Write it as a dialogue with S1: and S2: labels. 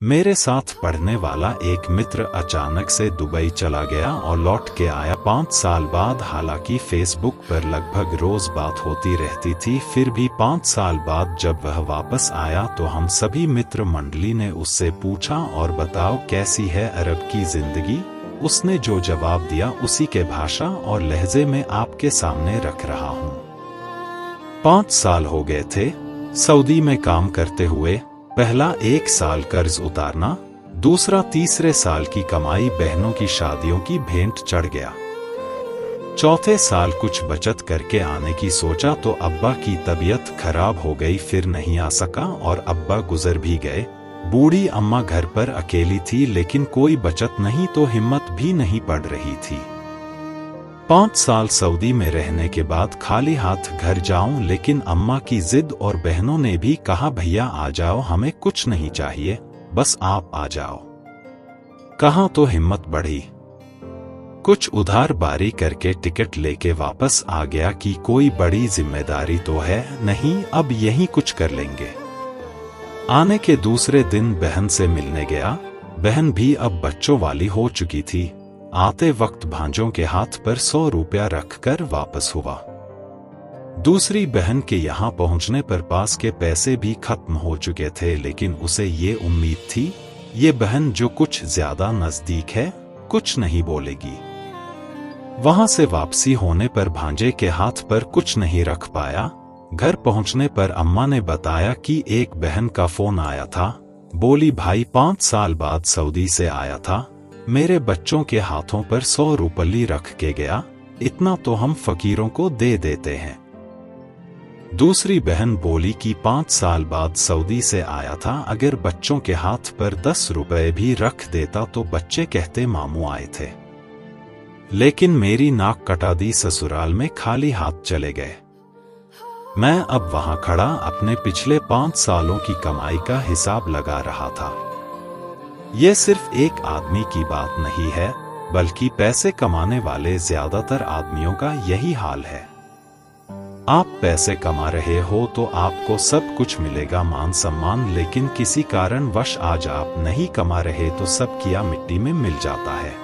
S1: मेरे साथ पढ़ने वाला एक मित्र अचानक से दुबई चला गया और लौट के आया 5 साल बाद। हालांकि फेसबुक पर लगभग रोज बात होती रहती थी, फिर भी 5 साल बाद जब वह वापस आया तो हम सभी मित्र मंडली ने उससे पूछा, और बताओ कैसी है अरब की जिंदगी। उसने जो जवाब दिया उसी के भाषा और लहजे में आपके सामने रख रहा हूँ। 5 साल हो गए थे सऊदी में काम करते हुए। पहला 1 साल कर्ज उतारना, दूसरा तीसरे साल की कमाई बहनों की शादियों की भेंट चढ़ गया। चौथे साल कुछ बचत करके आने की सोचा तो अब्बा की तबीयत खराब हो गई, फिर नहीं आ सका और अब्बा गुजर भी गए। बूढ़ी अम्मा घर पर अकेली थी, लेकिन कोई बचत नहीं तो हिम्मत भी नहीं पड़ रही थी। 5 साल सऊदी में रहने के बाद खाली हाथ घर जाऊं, लेकिन अम्मा की जिद और बहनों ने भी कहा भैया आ जाओ, हमें कुछ नहीं चाहिए, बस आप आ जाओ। कहाँ तो हिम्मत बढ़ी, कुछ उधार बारी करके टिकट लेके वापस आ गया कि कोई बड़ी जिम्मेदारी तो है नहीं, अब यहीं कुछ कर लेंगे। आने के दूसरे दिन बहन से मिलने गया। बहन भी अब बच्चों वाली हो चुकी थी। आते वक्त भांजों के हाथ पर 100 रुपया रखकर वापस हुआ। दूसरी बहन के यहाँ पहुँचने पर पास के पैसे भी खत्म हो चुके थे, लेकिन उसे ये उम्मीद थी ये बहन जो कुछ ज्यादा नजदीक है कुछ नहीं बोलेगी। वहां से वापसी होने पर भांजे के हाथ पर कुछ नहीं रख पाया। घर पहुंचने पर अम्मा ने बताया कि एक बहन का फोन आया था। बोली भाई 5 साल बाद सऊदी से आया था, मेरे बच्चों के हाथों पर 100 रुपये रख के गया, इतना तो हम फकीरों को दे देते हैं। दूसरी बहन बोली कि 5 साल बाद सऊदी से आया था, अगर बच्चों के हाथ पर 10 रुपए भी रख देता तो बच्चे कहते मामू आए थे, लेकिन मेरी नाक कटा दी, ससुराल में खाली हाथ चले गए। मैं अब वहां खड़ा अपने पिछले 5 सालों की कमाई का हिसाब लगा रहा था। यह सिर्फ एक आदमी की बात नहीं है, बल्कि पैसे कमाने वाले ज्यादातर आदमियों का यही हाल है। आप पैसे कमा रहे हो तो आपको सब कुछ मिलेगा, मान सम्मान, लेकिन किसी कारणवश आज आप नहीं कमा रहे तो सब किया मिट्टी में मिल जाता है।